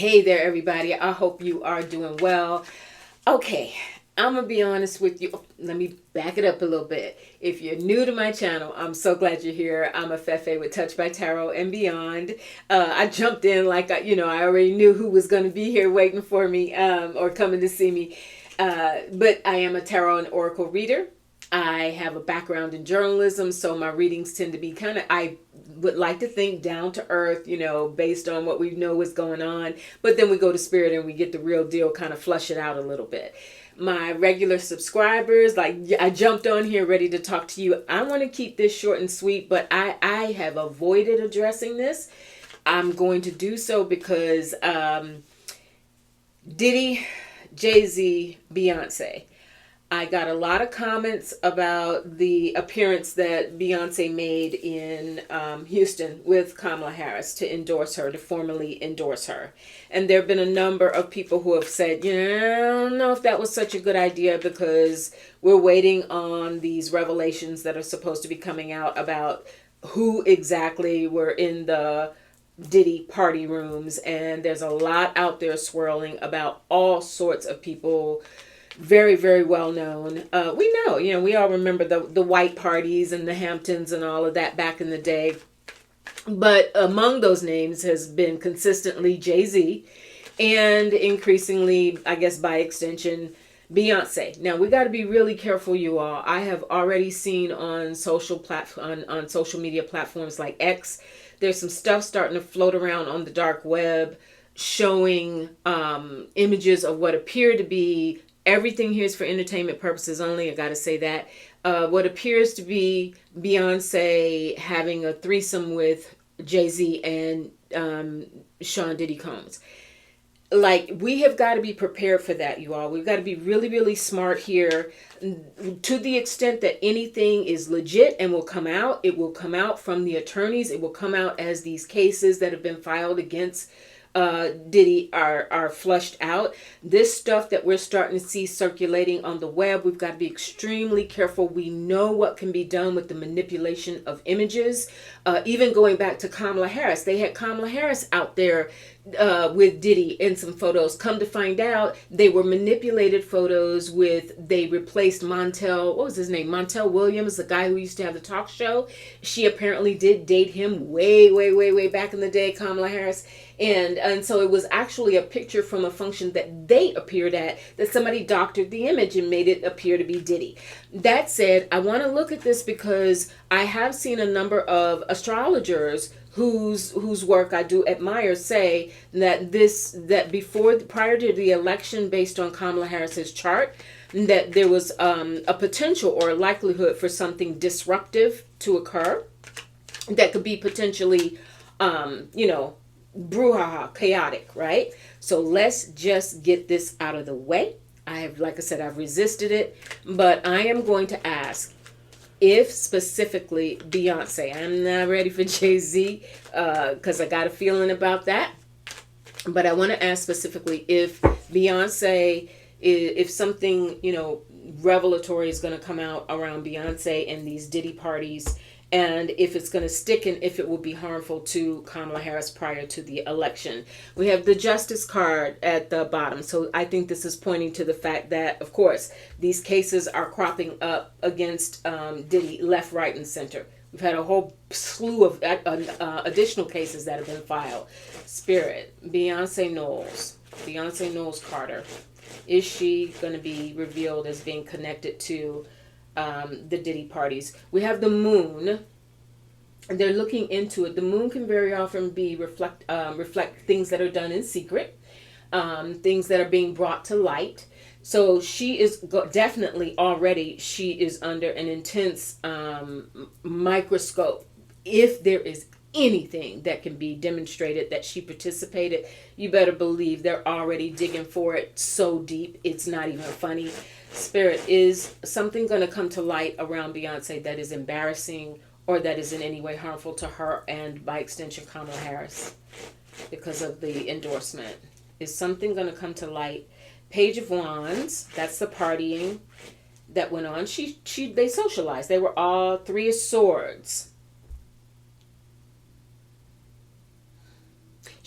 Hey there, everybody. I hope you are doing well. Okay, I'm going to be honest with you. Let me back it up a little bit. If you're new to my channel, I'm so glad you're here. I'm a Fefe with Touch by Tarot and Beyond. I jumped in like, I already knew who was going to be here waiting for me or coming to see me. But I am a tarot and oracle reader. I have a background in journalism, so my readings tend to be I would like to think down to earth, based on what we know is going on. But then we go to spirit and we get the real deal, kind of flush it out a little bit. My regular subscribers, I jumped on here ready to talk to you. I want to keep this short and sweet, but I have avoided addressing this. I'm going to do so because Diddy, Jay-Z, Beyonce. I got a lot of comments about the appearance that Beyonce made in Houston with Kamala Harris to endorse her, to formally endorse her. And there have been a number of people who have said, I don't know if that was such a good idea because we're waiting on these revelations that are supposed to be coming out about who exactly were in the Diddy party rooms. And there's a lot out there swirling about all sorts of people very, very well known. We know, we all remember the white parties and the Hamptons and all of that back in the day. But among those names has been consistently Jay-Z and increasingly, I guess by extension, Beyonce. Now we got to be really careful, you all. I have already seen on social media platforms like X, there's some stuff starting to float around on the dark web showing images of what appear to be, everything here is for entertainment purposes only, I gotta say that, what appears to be Beyonce having a threesome with Jay-Z and Sean Diddy Combs. We have got to be prepared for that, you all. We've got to be really, really smart here. To the extent that anything is legit and will come out, it will come out from the attorneys. It will come out as these cases that have been filed against Diddy are flushed out. This stuff that we're starting to see circulating on the web, we've got to be extremely careful. We know what can be done with the manipulation of images. Even going back to Kamala Harris, they had Kamala Harris out there with Diddy in some photos. Come to find out, they were manipulated photos they replaced Montel, what was his name? Montel Williams, the guy who used to have the talk show. She apparently did date him way, way, way, way back in the day, Kamala Harris. And so it was actually a picture from a function that they appeared at that somebody doctored the image and made it appear to be Diddy. That said, I want to look at this because I have seen a number of astrologers whose work I do admire say that prior to the election, based on Kamala Harris's chart, that there was a potential or a likelihood for something disruptive to occur that could be potentially, brouhaha, chaotic, right? So let's just get this out of the way. Like I said, I've resisted it, but I am going to ask if specifically Beyonce, I'm not ready for Jay-Z because I got a feeling about that, but I want to ask specifically if Beyonce, if something, revelatory is going to come out around Beyonce and these Diddy parties, and if it's going to stick and if it will be harmful to Kamala Harris prior to the election. We have the Justice card at the bottom. So I think this is pointing to the fact that, of course, these cases are cropping up against Diddy left, right, and center. We've had a whole slew of additional cases that have been filed. Spirit, Beyonce Knowles Carter. Is she going to be revealed as being connected to the Diddy parties? We have the moon. They're looking into it. The moon can very often be reflect things that are done in secret, things that are being brought to light. So she is definitely already, she is under an intense microscope. If there is anything that can be demonstrated that she participated, you better believe they're already digging for it so deep it's not even funny. Spirit, is something going to come to light around Beyonce that is embarrassing or that is in any way harmful to her and by extension Kamala Harris because of the endorsement? Is something going to come to light? Page of Wands, that's the partying that went on. They socialized. They were all Three of Swords.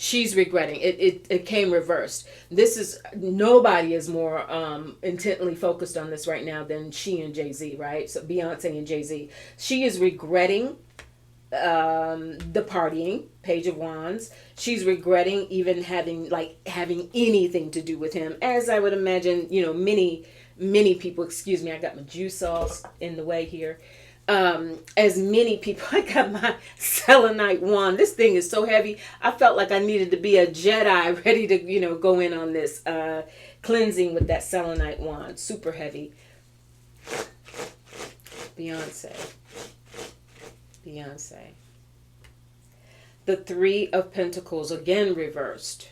she's regretting it. It came reversed. This is, nobody is more intently focused on this right now than she and Jay-Z, right? So Beyonce and Jay-Z. She is regretting the partying, Page of Wands. She's regretting even having anything to do with him, as I would imagine, many people. Excuse me, I got my juice sauce in the way here. As many people, I got my selenite wand. This thing is so heavy. I felt like I needed to be a Jedi ready to, go in on this cleansing with that selenite wand. Super heavy. Beyonce. The Three of Pentacles, again reversed.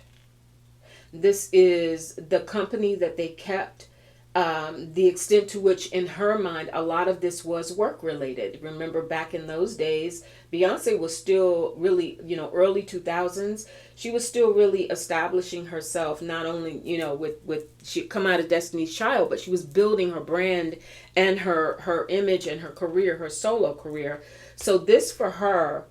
This is the company that they kept. The extent to which, in her mind, a lot of this was work related. Remember, back in those days, Beyonce was still really, early 2000s. She was still really establishing herself, not only, with she come out of Destiny's Child, but she was building her brand and her image and her career, her solo career. So this for her,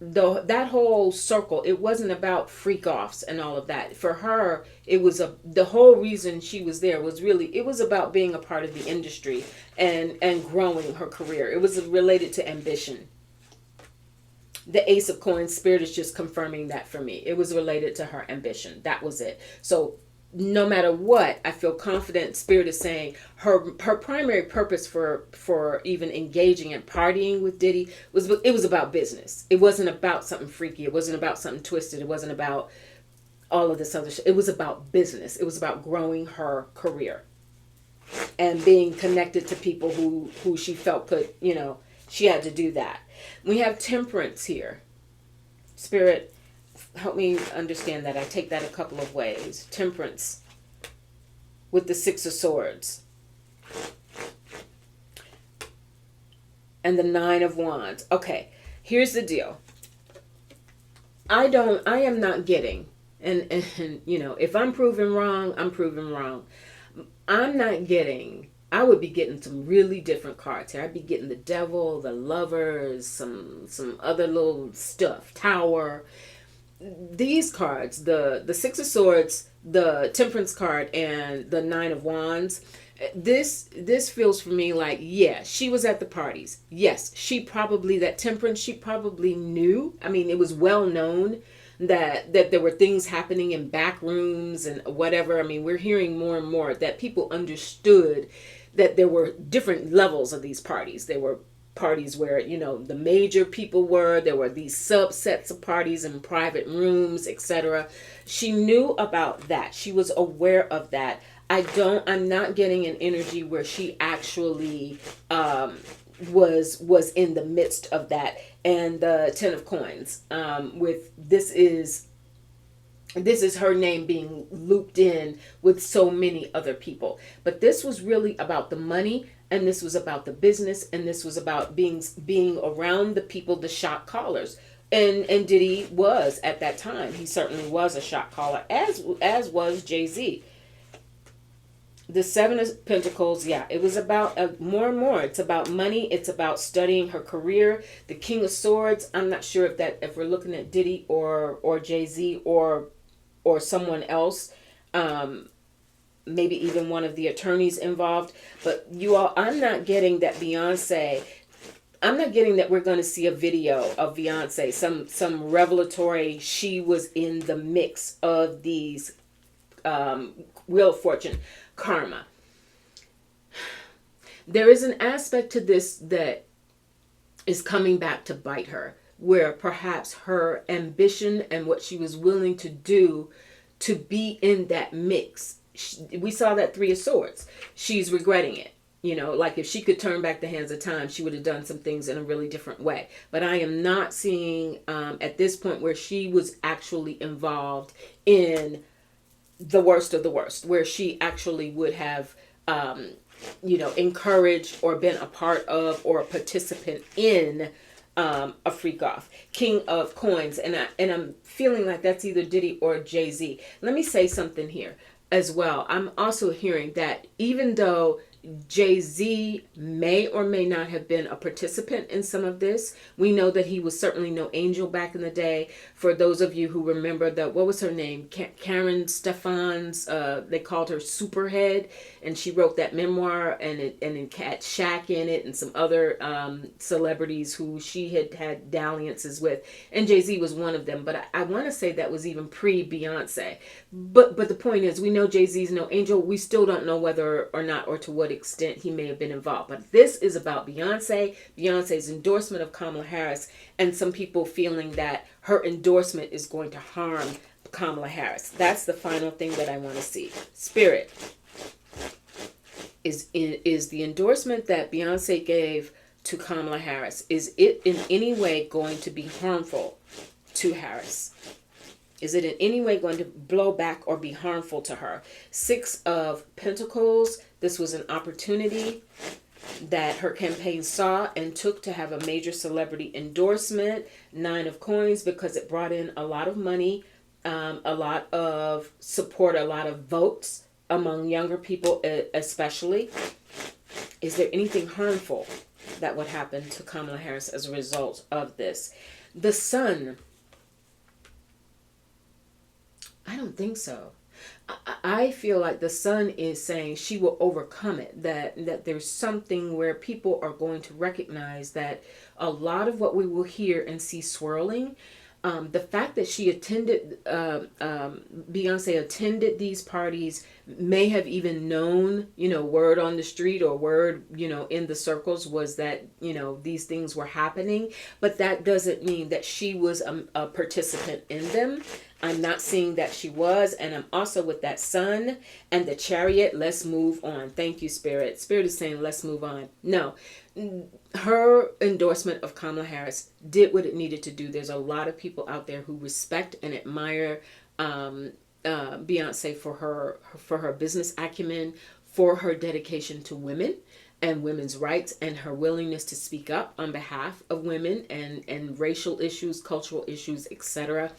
that whole circle, it wasn't about Freakoffs and all of that. For her, it was the whole reason she was there was really, it was about being a part of the industry and growing her career. It was related to ambition. The Ace of Coins, Spirit is just confirming that for me. It was related to her ambition. That was it. So no matter what, I feel confident. Spirit is saying her primary purpose for even engaging and partying with Diddy was about business. It wasn't about something freaky. It wasn't about something twisted. It wasn't about all of this other shit. It was about business. It was about growing her career and being connected to people who she felt could, she had to do that. We have Temperance here. Spirit, help me understand that. I take that a couple of ways. Temperance with the Six of Swords and the Nine of Wands. Okay, here's the deal. I am not getting, and if I'm proven wrong, I'm proven wrong. I'm not getting, I would be getting some really different cards here. I'd be getting the Devil, the Lovers, some other little stuff, Tower. These cards, the Six of Swords, the Temperance card, and the Nine of Wands, this feels for me like, yeah, she was at the parties. Yes, that Temperance, she probably knew. I mean, it was well known that there were things happening in back rooms and whatever. I mean, we're hearing more and more that people understood that there were different levels of these parties. There were parties where, the major people were. There were these subsets of parties in private rooms, etc. She knew about that. She was aware of that. I'm not getting an energy where she actually was in the midst of that. And the Ten of Coins, with this is her name being looped in with so many other people. But this was really about the money, and this was about the business, and this was about being around the people, the shot callers. And Diddy was at that time. He certainly was a shot caller, as was Jay-Z. The Seven of Pentacles, yeah, it was about more and more. It's about money. It's about studying her career. The King of Swords, I'm not sure if we're looking at Diddy or Jay-Z or someone else, maybe even one of the attorneys involved. But you all, I'm not getting that Beyonce, I'm not getting that we're going to see a video of Beyonce, some revelatory, she was in the mix of these Wheel of Fortune karma. There is an aspect to this that is coming back to bite her, where perhaps her ambition and what she was willing to do to be in that mix. We saw that Three of Swords. She's regretting it. Like if she could turn back the hands of time, she would have done some things in a really different way. But I am not seeing at this point where she was actually involved in the worst of the worst, where she actually would have, encouraged or been a part of or a participant in a freak off. King of Coins, and I'm feeling like that's either Diddy or Jay-Z. Let me say something here as well. I'm also hearing that even though Jay-Z may or may not have been a participant in some of this. We know that he was certainly no angel back in the day. For those of you who remember that, what was her name? Karen Stefans, they called her Superhead, and she wrote that memoir, and it had Shaq in it and some other celebrities who she had dalliances with, and Jay-Z was one of them. But I want to say that was even pre-Beyonce. But the point is, we know Jay-Z's no angel. We still don't know whether or not, or to what extent he may have been involved. But this is about Beyonce's endorsement of Kamala Harris, and some people feeling that her endorsement is going to harm Kamala Harris. That's the final thing that I want to see. Spirit, is the endorsement that Beyonce gave to Kamala Harris, is it in any way going to be harmful to Harris? Is it in any way going to blow back or be harmful to her? 6 of Pentacles. This was an opportunity that her campaign saw and took to have a major celebrity endorsement. 9 of Coins, because it brought in a lot of money, a lot of support, a lot of votes among younger people especially. Is there anything harmful that would happen to Kamala Harris as a result of this? The Sun. I don't think so. I feel like the Sun is saying she will overcome it, that there's something where people are going to recognize that a lot of what we will hear and see swirling, the fact that she attended, Beyonce attended these parties, may have even known, word on the street or word, in the circles was that, these things were happening, but that doesn't mean that she was a participant in them. I'm not seeing that she was, and I'm also with that Sun and the Chariot. Let's move on. Thank you, Spirit. Spirit is saying, let's move on. No, her endorsement of Kamala Harris did what it needed to do. There's a lot of people out there who respect and admire Beyonce for her business acumen, for her dedication to women and women's rights, and her willingness to speak up on behalf of women and racial issues, cultural issues, etc.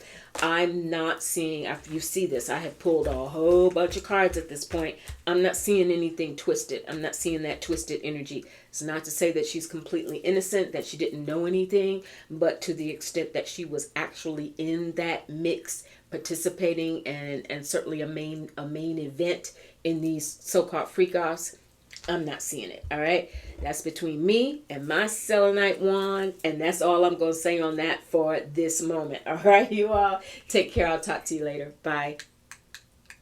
I'm not seeing, after you see this, I have pulled a whole bunch of cards at this point. I'm not seeing anything twisted. I'm not seeing that twisted energy. It's not to say that she's completely innocent, that she didn't know anything, but to the extent that she was actually in that mix, participating, and certainly a main event in these so-called freak-offs, I'm not seeing it. All right. That's between me and my selenite wand. And that's all I'm going to say on that for this moment. All right, you all take care. I'll talk to you later. Bye.